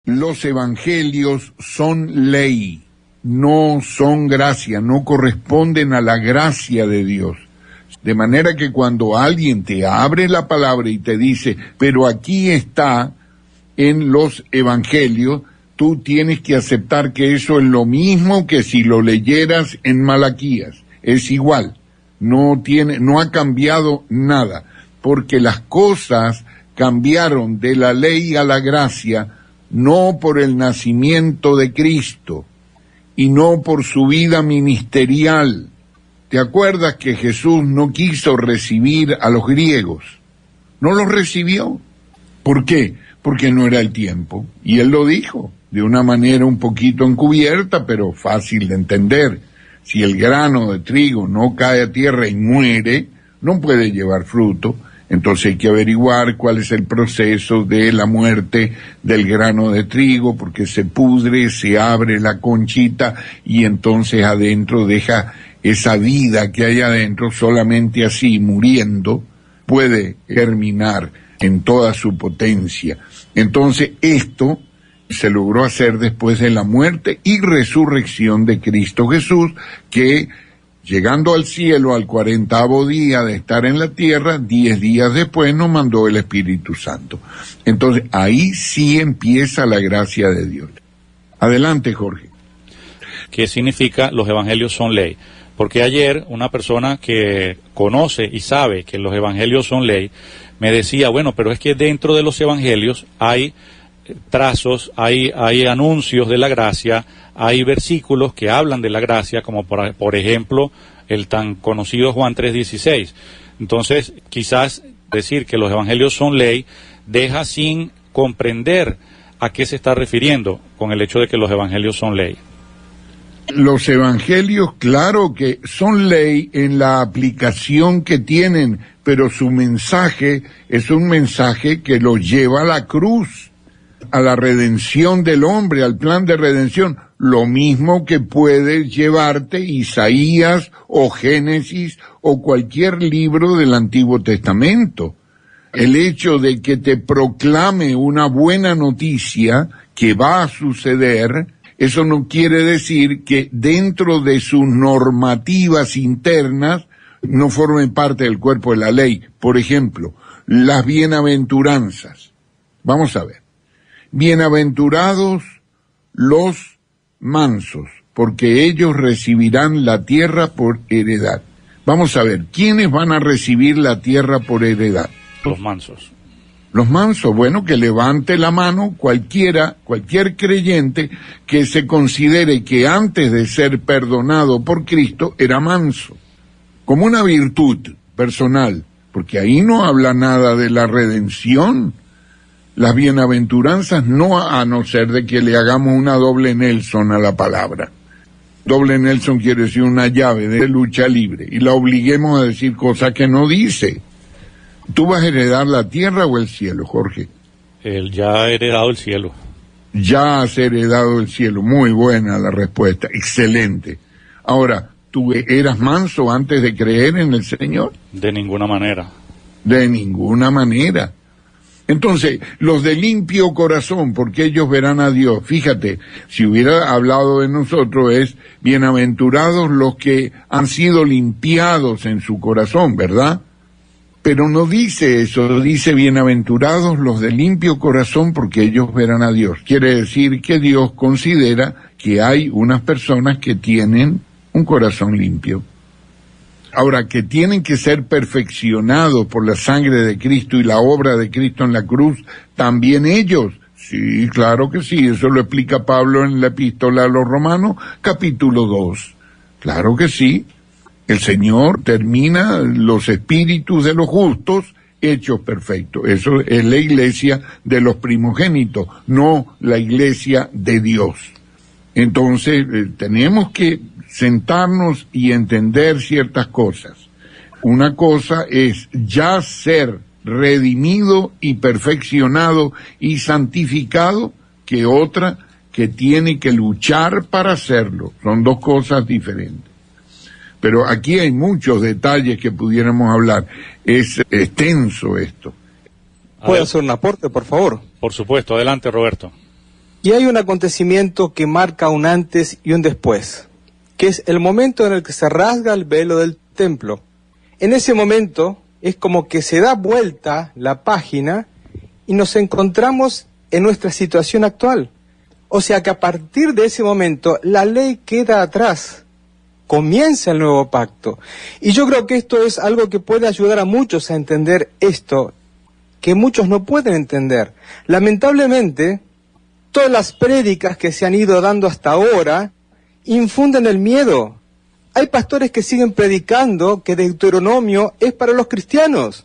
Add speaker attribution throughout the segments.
Speaker 1: los evangelios son ley, no son gracia, no corresponden a la gracia de Dios. De manera que cuando alguien te abre la palabra y te dice, pero aquí está en los evangelios, tú tienes que aceptar que eso es lo mismo que si lo leyeras en Malaquías. Es igual, no ha cambiado nada, porque las cosas cambiaron de la ley a la gracia, no por el nacimiento de Cristo, y no por su vida ministerial. ¿Te acuerdas que Jesús no quiso recibir a los griegos? No los recibió. ¿Por qué? Porque no era el tiempo. Y él lo dijo, de una manera un poquito encubierta, pero fácil de entender. Si el grano de trigo no cae a tierra y muere, no puede llevar fruto. Entonces hay que averiguar cuál es el proceso de la muerte del grano de trigo, porque se pudre, se abre la conchita y entonces adentro deja esa vida que hay adentro. Solamente así, muriendo, puede germinar en toda su potencia. Entonces esto se logró hacer después de la muerte y resurrección de Cristo Jesús, que llegando al cielo al 40º día de estar en la tierra, 10 días después nos mandó el Espíritu Santo. Entonces, ahí sí empieza la gracia de Dios. Adelante, Jorge.
Speaker 2: ¿Qué significa los evangelios son ley? Porque ayer una persona que conoce y sabe que los evangelios son ley, me decía, bueno, pero es que dentro de los evangelios hay trazos, hay anuncios de la gracia, hay versículos que hablan de la gracia, como por ejemplo el tan conocido Juan 3:16. Entonces, quizás decir que los evangelios son ley deja sin comprender a qué se está refiriendo con el hecho de que los evangelios son ley.
Speaker 1: Los evangelios, claro que son ley en la aplicación que tienen, pero su mensaje es un mensaje que los lleva a la cruz, a la redención del hombre, al plan de redención, lo mismo que puede llevarte Isaías o Génesis o cualquier libro del Antiguo Testamento. El hecho de que te proclame una buena noticia que va a suceder, eso no quiere decir que dentro de sus normativas internas no formen parte del cuerpo de la ley. Por ejemplo, las bienaventuranzas. Vamos a ver. Bienaventurados los mansos, porque ellos recibirán la tierra por heredad. Vamos a ver, ¿quiénes van a recibir la tierra por heredad?
Speaker 2: Los mansos.
Speaker 1: Los mansos, bueno, que levante la mano cualquier creyente que se considere que antes de ser perdonado por Cristo era manso, como una virtud personal, porque ahí no habla nada de la redención. Las bienaventuranzas no, a no ser de que le hagamos una doble Nelson a la palabra. Doble Nelson quiere decir una llave de lucha libre, y la obliguemos a decir cosas que no dice. ¿Tú vas a heredar la tierra o el cielo, Jorge?
Speaker 2: Él ya ha heredado el cielo.
Speaker 1: Ya has heredado el cielo. Muy buena la respuesta, excelente. Ahora, ¿tú eras manso antes de creer en el Señor?
Speaker 2: De ninguna manera.
Speaker 1: De ninguna manera. Entonces, los de limpio corazón, porque ellos verán a Dios. Fíjate, si hubiera hablado de nosotros es, bienaventurados los que han sido limpiados en su corazón, ¿verdad? Pero no dice eso, dice bienaventurados los de limpio corazón, porque ellos verán a Dios. Quiere decir que Dios considera que hay unas personas que tienen un corazón limpio. Ahora, que tienen que ser perfeccionados por la sangre de Cristo y la obra de Cristo en la cruz, también ellos. Sí, claro que sí, eso lo explica Pablo en la epístola a los Romanos, capítulo 2. Claro que sí. El Señor termina los espíritus de los justos hechos perfectos. Eso es la iglesia de los primogénitos, no la iglesia de Dios. Entonces, tenemos que sentarnos y entender ciertas cosas. Una cosa es ya ser redimido y perfeccionado y santificado, que otra que tiene que luchar para hacerlo. Son dos cosas diferentes. Pero aquí hay muchos detalles que pudiéramos hablar. Es extenso esto.
Speaker 3: ¿Puedo hacer un aporte, por favor?
Speaker 2: Por supuesto, adelante, Roberto.
Speaker 3: Y hay un acontecimiento que marca un antes y un después, que es el momento en el que se rasga el velo del templo. En ese momento es como que se da vuelta la página y nos encontramos en nuestra situación actual. O sea que a partir de ese momento la ley queda atrás, comienza el nuevo pacto. Y yo creo que esto es algo que puede ayudar a muchos a entender esto, que muchos no pueden entender. Lamentablemente, todas las prédicas que se han ido dando hasta ahora infunden el miedo. Hay pastores que siguen predicando que Deuteronomio es para los cristianos.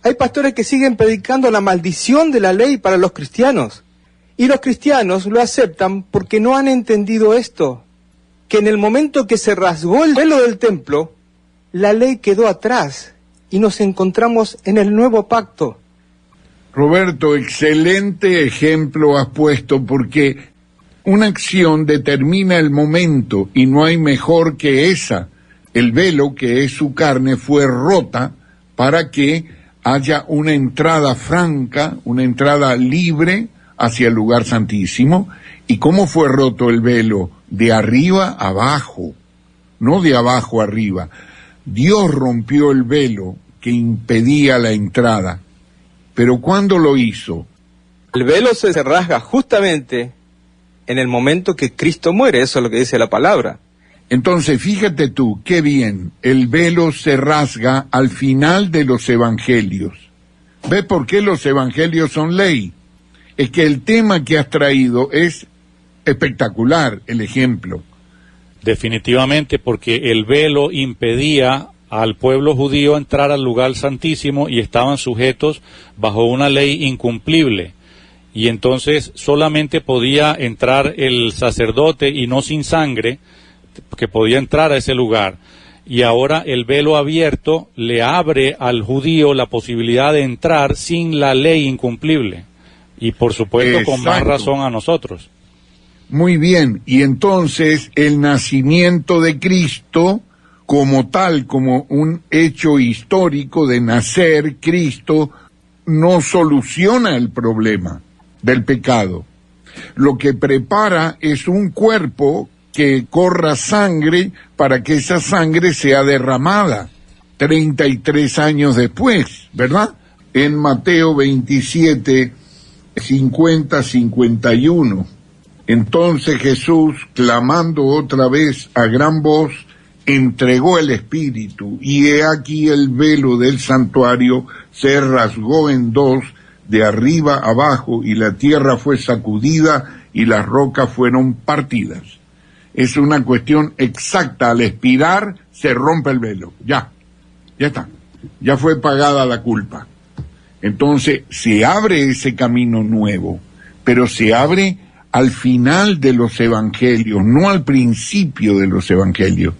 Speaker 3: Hay pastores que siguen predicando la maldición de la ley para los cristianos. Y los cristianos lo aceptan porque no han entendido esto, que en el momento que se rasgó el velo del templo, la ley quedó atrás y nos encontramos en el nuevo pacto.
Speaker 1: Roberto, excelente ejemplo has puesto, porque una acción determina el momento y no hay mejor que esa. El velo, que es su carne, fue rota para que haya una entrada franca, una entrada libre hacia el lugar santísimo. ¿Y cómo fue roto el velo? De arriba abajo, no de abajo arriba. Dios rompió el velo que impedía la entrada. Pero ¿cuándo lo hizo?
Speaker 3: El velo se rasga justamente en el momento que Cristo muere, eso es lo que dice la palabra.
Speaker 1: Entonces, fíjate tú, qué bien, el velo se rasga al final de los evangelios. ¿Ves por qué los evangelios son ley? Es que el tema que has traído es espectacular, el ejemplo.
Speaker 2: Definitivamente, porque el velo impedía al pueblo judío entrar al lugar santísimo y estaban sujetos bajo una ley incumplible. Y entonces solamente podía entrar el sacerdote, y no sin sangre, que podía entrar a ese lugar. Y ahora el velo abierto le abre al judío la posibilidad de entrar sin la ley incumplible. Y por supuesto, con más razón a nosotros.
Speaker 1: Muy bien, y entonces el nacimiento de Cristo, como tal, como un hecho histórico de nacer Cristo, no soluciona el problema del pecado. Lo que prepara es un cuerpo que corra sangre para que esa sangre sea derramada 33 años después, ¿verdad? En Mateo 27, 50-51. Entonces Jesús, clamando otra vez a gran voz, entregó el Espíritu, y he aquí el velo del santuario se rasgó en dos, de arriba abajo, y la tierra fue sacudida, y las rocas fueron partidas. Es una cuestión exacta, al expirar se rompe el velo, ya está, ya fue pagada la culpa. Entonces se abre ese camino nuevo, pero se abre al final de los evangelios, no al principio de los evangelios.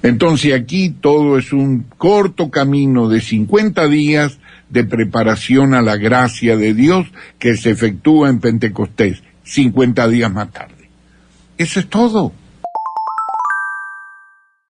Speaker 1: Entonces aquí todo es un corto camino de 50 días de preparación a la gracia de Dios que se efectúa en Pentecostés, 50 días más tarde. Eso es todo.